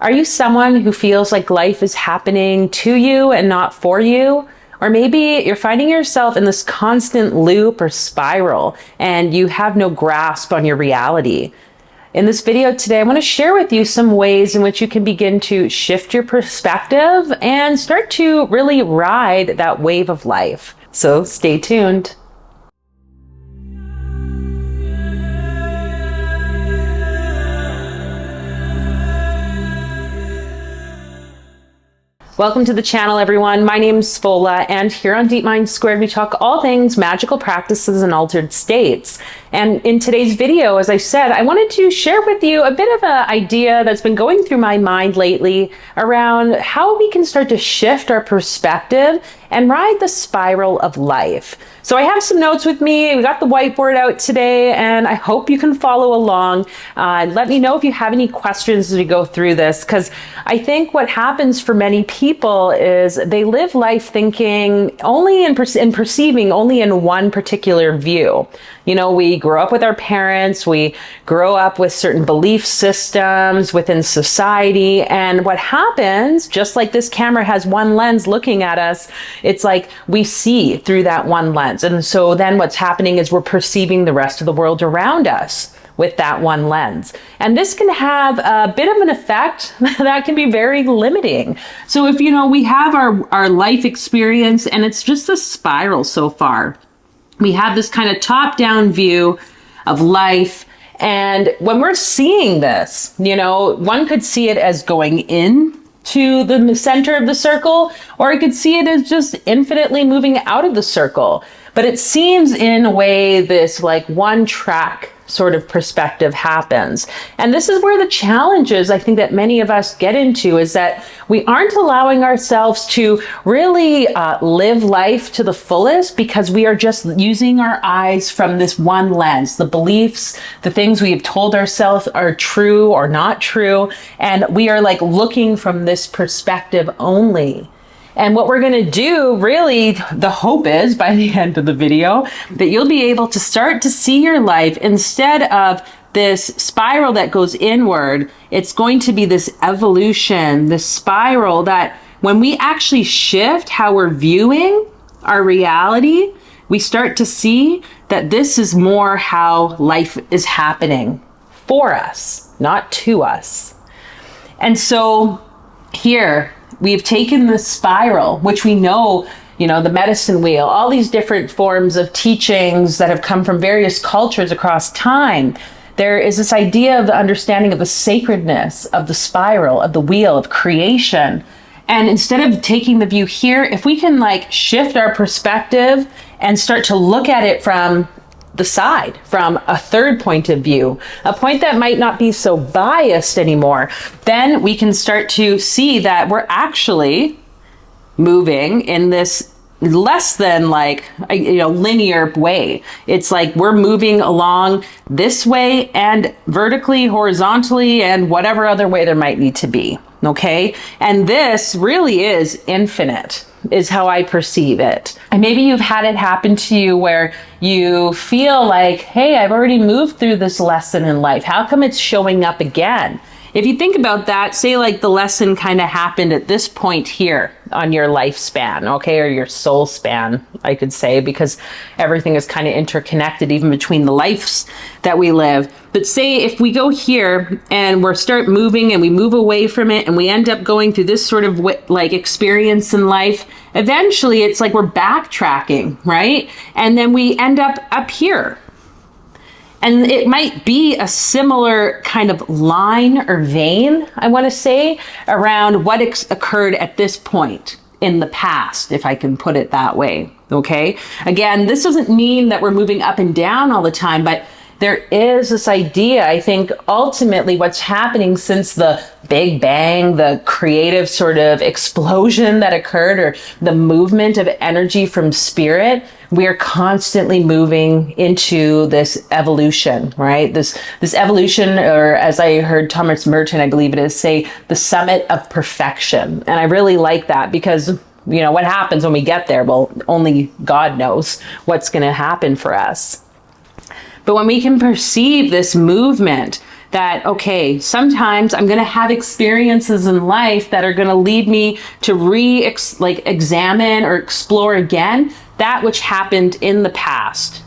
Are you someone who feels like life is happening to you and not for you? Or maybe you're finding yourself in this constant loop or spiral and you have no grasp on your reality. In this video today, I want to share with you some ways in which you can begin to shift your perspective and start to really ride that wave of life. So stay tuned. Welcome to the channel, everyone. My name's Fola, and here on Deep Mind Squared, we talk all things magical practices and altered states. And in today's video, as I said, I wanted to share with you a bit of an idea that's been going through my mind lately around how we can start to shift our perspective and ride the spiral of life. So I have some notes with me. We got the whiteboard out today, and I hope you can follow along. Let me know if you have any questions as we go through this, because I think what happens for many people is they live life thinking only in perceiving only in one particular view. You know, we grow up with our parents, we grow up with certain belief systems within society, and what happens, just like this camera has one lens looking at us, it's like we see through that one lens. And so then what's happening is we're perceiving the rest of the world around us with that one lens. And this can have a bit of an effect that can be very limiting. So if, you know, we have our life experience and it's just a spiral so far. We have this kind of top-down view of life. And when we're seeing this, you know, one could see it as going in to the center of the circle, or I could see it as just infinitely moving out of the circle. But it seems in a way this like one track sort of perspective happens. And this is where the challenges I think that many of us get into is that we aren't allowing ourselves to really live life to the fullest because we are just using our eyes from this one lens, the beliefs, the things we have told ourselves are true or not true. And we are like looking from this perspective only. And what we're going to do, really, the hope is by the end of the video that you'll be able to start to see your life instead of this spiral that goes inward. It's going to be this evolution, this spiral that when we actually shift how we're viewing our reality, we start to see that this is more how life is happening for us, not to us. And so here, we've taken the spiral, which we know, you know, the medicine wheel, all these different forms of teachings that have come from various cultures across time. There is this idea of the understanding of the sacredness of the spiral, of the wheel, of creation. And instead of taking the view here, if we can like shift our perspective and start to look at it from the side, from a third point of view, a point that might not be so biased anymore, then we can start to see that we're actually moving in this less than like a linear way. It's like we're moving along this way and vertically, horizontally, and whatever other way there might need to be. Okay. And this really is infinite, is how I perceive it. And maybe you've had it happen to you where you feel like, hey, I've already moved through this lesson in life. How come it's showing up again? If you think about that, say like the lesson kind of happened at this point here on your lifespan, okay, or your soul span, I could say, because everything is kind of interconnected even between the lives that we live. But say if we go here and we start moving and we move away from it and we end up going through this sort of like experience in life, eventually it's like we're backtracking, right? And then we end up here. And it might be a similar kind of line or vein, I want to say, around what occurred at this point in the past, if I can put it that way. Okay. Again, this doesn't mean that we're moving up and down all the time, but there is this idea, I think, ultimately what's happening since the Big Bang, the creative sort of explosion that occurred, or the movement of energy from spirit, we are constantly moving into this evolution, right? This evolution, or as I heard Thomas Merton, I believe it is, say, the summit of perfection. And I really like that because, you know, what happens when we get there? Well, only God knows what's going to happen for us. But when we can perceive this movement, that, okay, sometimes I'm going to have experiences in life that are going to lead me to examine or explore again that which happened in the past.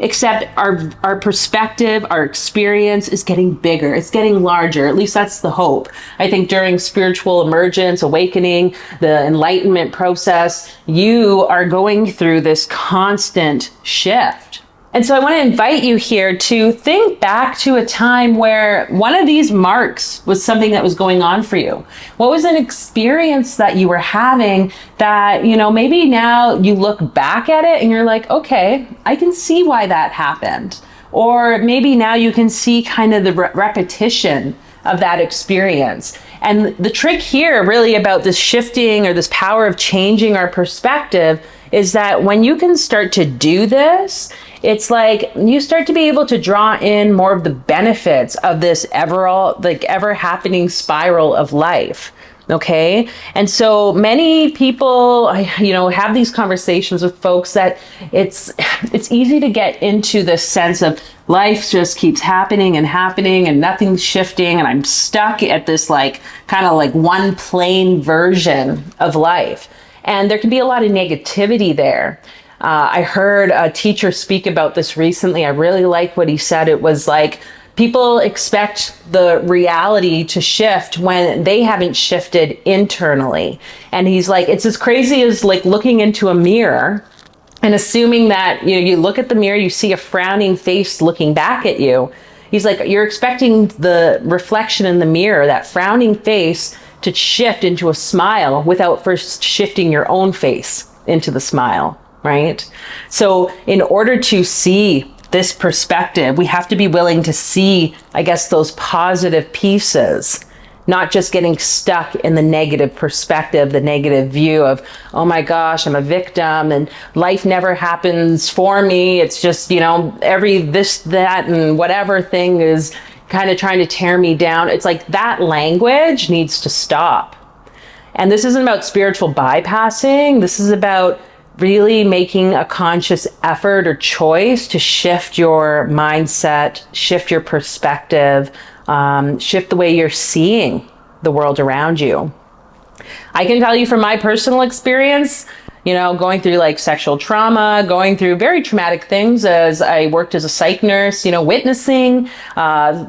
Except our perspective, our experience is getting bigger. It's getting larger. At least that's the hope. I think during spiritual emergence, awakening, the enlightenment process, you are going through this constant shift. And so I want to invite you here to think back to a time where one of these marks was something that was going on for you. What was an experience that you were having that, you know, maybe now you look back at it and you're like, okay, I can see why that happened. Or maybe now you can see kind of the repetition of that experience. And the trick here really about this shifting or this power of changing our perspective is that when you can start to do this, it's like you start to be able to draw in more of the benefits of this ever happening spiral of life. Okay. And so many people, you know, have these conversations with folks that it's easy to get into this sense of life just keeps happening and nothing's shifting. And I'm stuck at this kind of one plain version of life. And there can be a lot of negativity there. I heard a teacher speak about this recently. I really like what he said. It was like people expect the reality to shift when they haven't shifted internally. And he's like, it's as crazy as looking into a mirror and assuming that, you know, you look at the mirror, you see a frowning face looking back at you. He's like, you're expecting the reflection in the mirror, that frowning face, to shift into a smile without first shifting your own face into the smile. Right? So in order to see this perspective, we have to be willing to see, I guess, those positive pieces, not just getting stuck in the negative perspective, the negative view of, oh my gosh, I'm a victim and life never happens for me. It's just, you know, every this, that, and whatever thing is kind of trying to tear me down. It's like that language needs to stop. And this isn't about spiritual bypassing. This is about really making a conscious effort or choice to shift your mindset, shift your perspective, shift the way you're seeing the world around you. I can tell you from my personal experience, you know, going through sexual trauma, going through very traumatic things as I worked as a psych nurse, you know, witnessing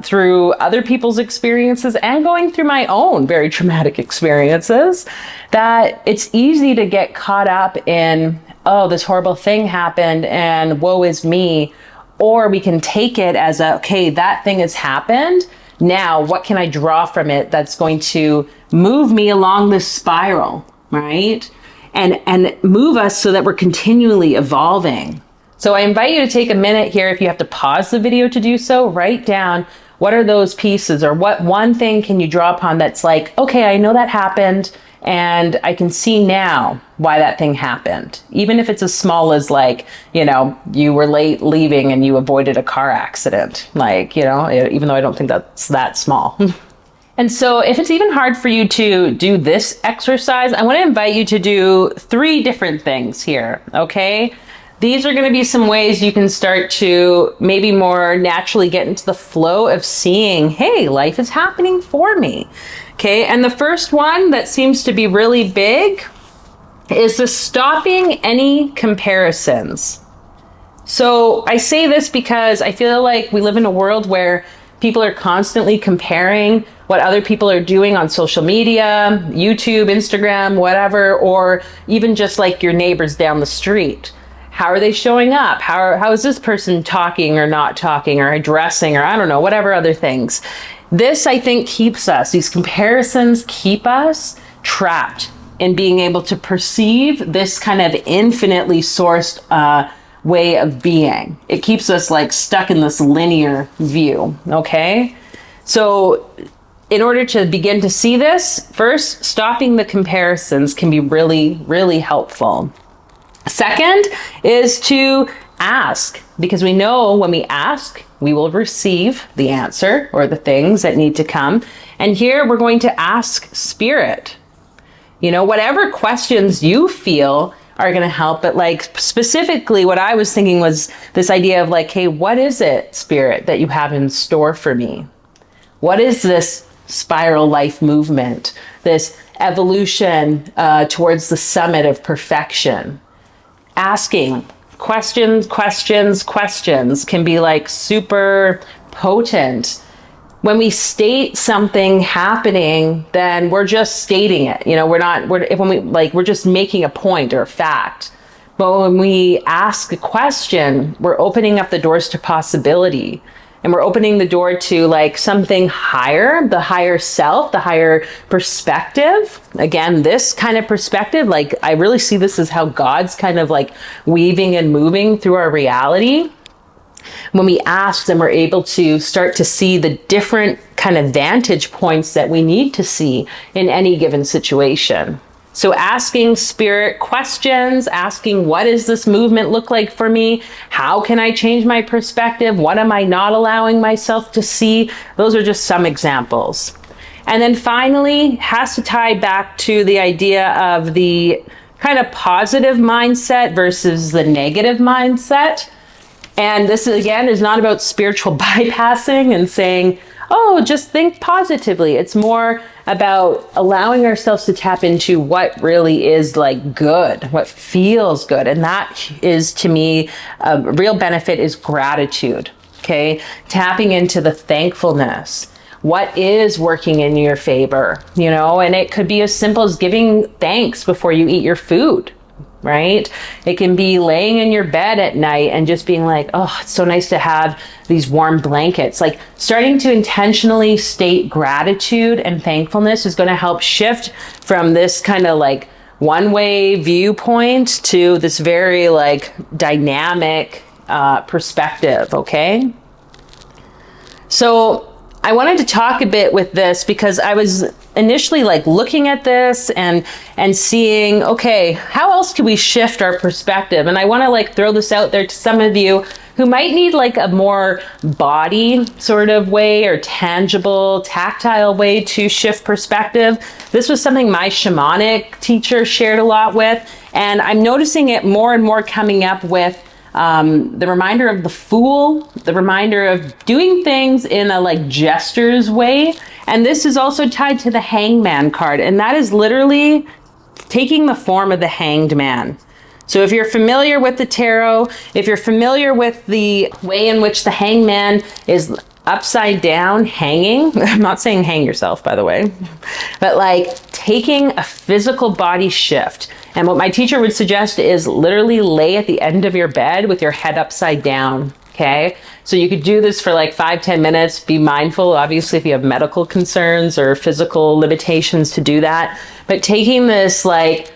through other people's experiences and going through my own very traumatic experiences, that it's easy to get caught up in, oh, this horrible thing happened and woe is me. Or we can take it as okay, that thing has happened. Now, what can I draw from it that's going to move me along this spiral, right? And move us so that we're continually evolving. So I invite you to take a minute here. If you have to pause the video to do so, write down what are those pieces, or what one thing can you draw upon that's like, okay, I know that happened and I can see now why that thing happened. Even if it's as small as you know, you were late leaving and you avoided a car accident, you know, even though I don't think that's that small. And so if it's even hard for you to do this exercise, I want to invite you to do 3 different things here, okay? These are going to be some ways you can start to maybe more naturally get into the flow of seeing, hey, life is happening for me, okay? And the first one that seems to be really big is the stopping any comparisons. So I say this because I feel like we live in a world where people are constantly comparing what other people are doing on social media, YouTube, Instagram, whatever, or even just your neighbors down the street. How are they showing up? How is this person talking or not talking or dressing or I don't know, whatever other things. This, I think, keeps us, these comparisons keep us trapped in being able to perceive this kind of infinitely sourced way of being. It keeps us stuck in this linear view, okay? So in order to begin to see this, first, stopping the comparisons can be really, really helpful. Second is to ask, because we know when we ask, we will receive the answer or the things that need to come. And here we're going to ask Spirit. You know, whatever questions you feel are going to help. But specifically what I was thinking was this idea of hey, what is it, Spirit, that you have in store for me? What is this spiral life movement, this evolution towards the summit of perfection? Asking questions can be like super potent. When we state something happening, then we're just stating it. You know, we're just making a point or a fact. But when we ask a question, we're opening up the doors to possibility. And we're opening the door to like something higher, the higher self, the higher perspective. Again, this kind of perspective, like I really see this as how God's kind of like weaving and moving through our reality. When we ask, then we're able to start to see the different kind of vantage points that we need to see in any given situation. So asking spirit questions, asking what does this movement look like for me? How can I change my perspective? What am I not allowing myself to see? Those are just some examples. And then finally, has to tie back to the idea of the kind of positive mindset versus the negative mindset. And this, again, is not about spiritual bypassing and saying, oh, just think positively. It's more about allowing ourselves to tap into what really is like good, what feels good. And that is, to me, a real benefit is gratitude, okay? Tapping into the thankfulness. What is working in your favor, you know? And it could be as simple as giving thanks before you eat your food, right? It can be laying in your bed at night and just being like, oh, it's so nice to have these warm blankets. Like starting to intentionally state gratitude and thankfulness is going to help shift from this kind of like one-way viewpoint to this very like dynamic perspective, okay? So I wanted to talk a bit with this because I was initially like looking at this and seeing, okay, how else can we shift our perspective? And I want to like throw this out there to some of you who might need like a more body sort of way or tangible, tactile way to shift perspective. This was something my shamanic teacher shared a lot with, and I'm noticing it more and more coming up with the reminder of the Fool, the reminder of doing things in a like gestures way. And this is also tied to the Hangman card. And that is literally taking the form of the Hanged Man. So if you're familiar with the tarot, if you're familiar with the way in which the Hangman is upside down, hanging, I'm not saying hang yourself, by the way, but like taking a physical body shift. And what my teacher would suggest is literally lay at the end of your bed with your head upside down. Okay. So you could do this for like 5-10 minutes. Be mindful, obviously, if you have medical concerns or physical limitations to do that. But taking this like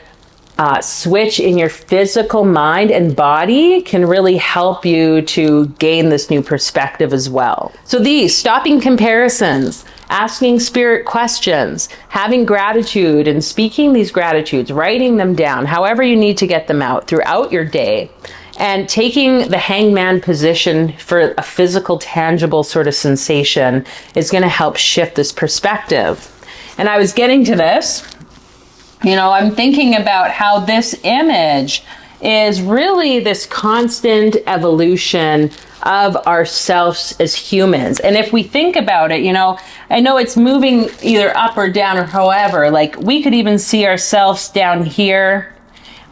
switch in your physical mind and body can really help you to gain this new perspective as well. So these, stopping comparisons, asking spirit questions, having gratitude and speaking these gratitudes, writing them down, however you need to get them out throughout your day, and taking the hangman position for a physical, tangible sort of sensation is going to help shift this perspective. And I was getting to this, you know, I'm thinking about how this image is really this constant evolution of ourselves as humans. And if we think about it, you know, I know it's moving either up or down or however, like we could even see ourselves down here.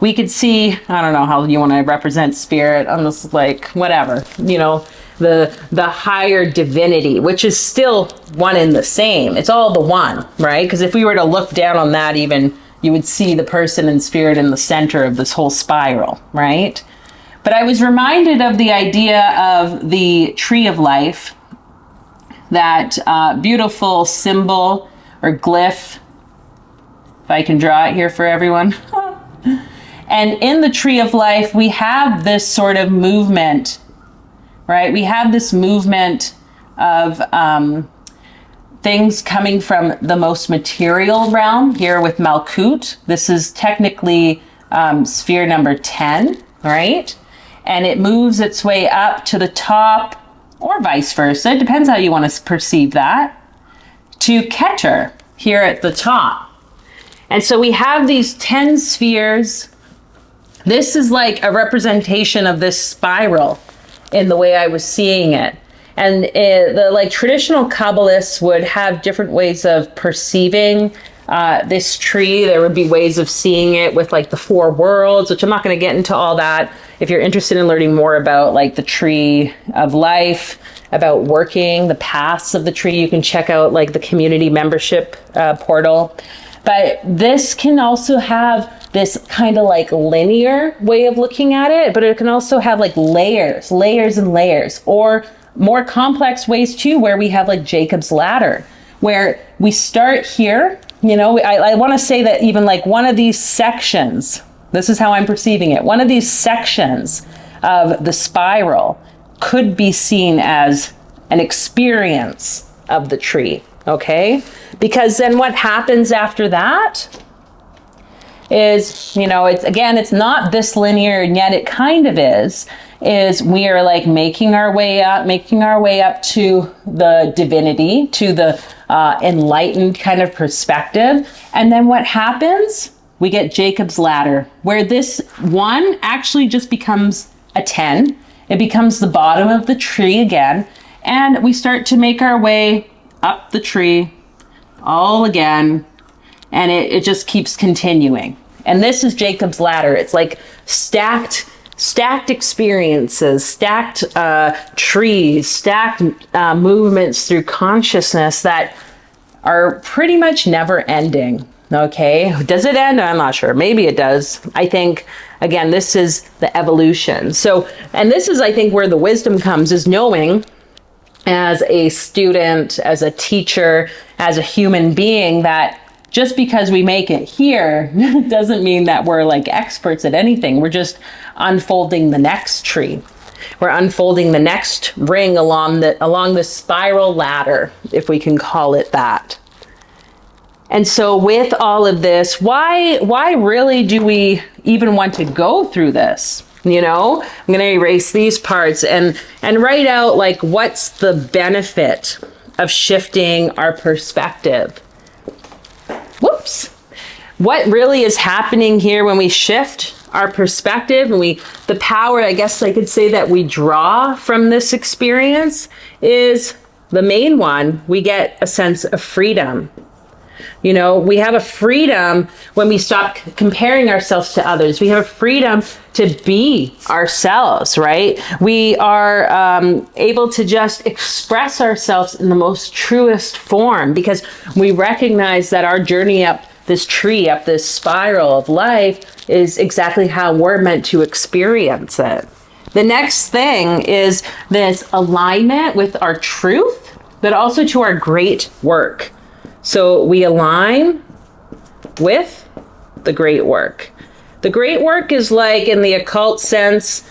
We could see, I don't know how you want to represent spirit. I'm just like, whatever, you know, the higher divinity, which is still one and the same. It's all the one, right? Because if we were to look down on that even, you would see the person and spirit in the center of this whole spiral, right? But I was reminded of the idea of the tree of life, that beautiful symbol or glyph, if I can draw it here for everyone. And in the tree of life, we have this sort of movement, right? We have this movement of things coming from the most material realm here with Malkut. This is technically sphere number 10, right? And it moves its way up to the top, or vice versa. It depends how you want to perceive that, to Keter here at the top. And so we have these 10 spheres. This is like a representation of this spiral in the way I was seeing it. And the like traditional Kabbalists would have different ways of perceiving this tree. There would be ways of seeing it with like the four worlds, which I'm not going to get into all that. If you're interested in learning more about like the tree of life, about working the paths of the tree, you can check out like the community membership portal. But this can also have this kind of like linear way of looking at it, but it can also have like layers and layers, or more complex ways too, where we have like Jacob's ladder, where we start here. You know, I want to say that even like one of these sections, this is how I'm perceiving it, one of these sections of the spiral could be seen as an experience of the tree, okay? Because then what happens after that is, you know, it's not this linear, and yet it kind of is we are like making our way up to the divinity, to the enlightened kind of perspective. And then what happens? We get Jacob's ladder, where this one actually just becomes a 10. It becomes the bottom of the tree again. And we start to make our way up the tree all again. And it just keeps continuing. And this is Jacob's ladder. It's like stacked experiences, stacked trees, stacked movements through consciousness that are pretty much never ending. Okay, does it end? I'm not sure. Maybe it does. I think, again, this is the evolution. So, and this is, I think, where the wisdom comes, is knowing as a student, as a teacher, as a human being, that just because we make it here doesn't mean that we're like experts at anything. We're just unfolding the next tree. We're unfolding the next ring along the spiral ladder, if we can call it that. And so with all of this, why really do we even want to go through this? You know, I'm going to erase these parts and write out like, what's the benefit of shifting our perspective? Whoops. What really is happening here when we shift our perspective and the power, I guess I could say, that we draw from this experience is the main one. We get a sense of freedom. You know, we have a freedom when we stop comparing ourselves to others. We have a freedom to be ourselves, right? We are able to just express ourselves in the most truest form, because we recognize that our journey up this tree, up this spiral of life, is exactly how we're meant to experience it. The next thing is this alignment with our truth, but also to our great work. So we align with the great work. The great work is like, in the occult sense,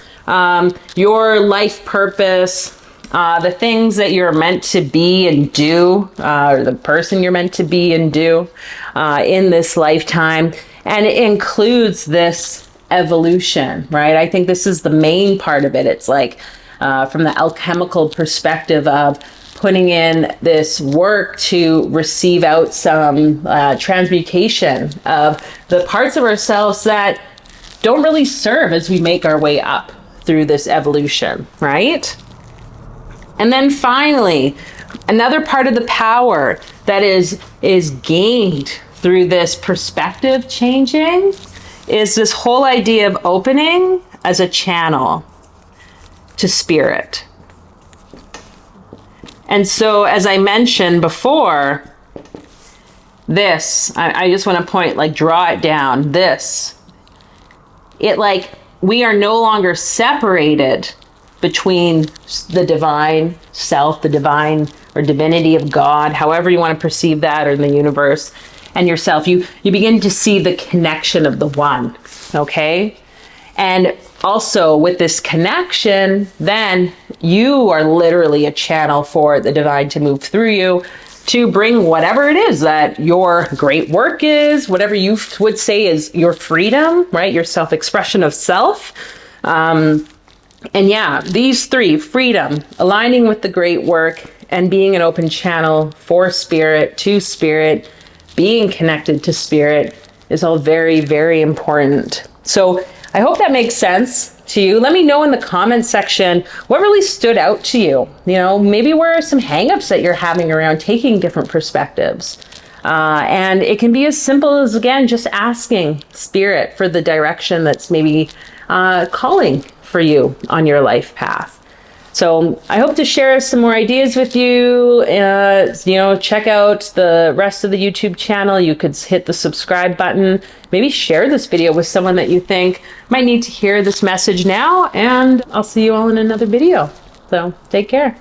your life purpose, the things that you're meant to be and do, or the person you're meant to be and do in this lifetime. And it includes this evolution, right? I think this is the main part of it. It's like from the alchemical perspective of putting in this work to receive out some transmutation of the parts of ourselves that don't really serve as we make our way up through this evolution, right? And then finally, another part of the power that is gained through this perspective changing is this whole idea of opening as a channel to spirit. And so, as I mentioned before, this, I just want to point, like, draw it down, this, it like, we are no longer separated between the divine self, the divine or divinity of God, however you want to perceive that, or the universe, and yourself. You begin to see the connection of the one, okay? And also with this connection, then you are literally a channel for the divine to move through you to bring whatever it is that your great work is, whatever you would say is your freedom, right? Your self-expression of self. And yeah, these three: freedom, aligning with the great work, and being an open channel for spirit, to spirit, being connected to spirit, is all very, very important. So I hope that makes sense to you. Let me know in the comments section what really stood out to you. You know, maybe where are some hangups that you're having around taking different perspectives. And it can be as simple as, again, just asking Spirit for the direction that's maybe calling for you on your life path. So I hope to share some more ideas with you. You know, check out the rest of the YouTube channel. You could hit the subscribe button. Maybe share this video with someone that you think might need to hear this message now. And I'll see you all in another video. So take care.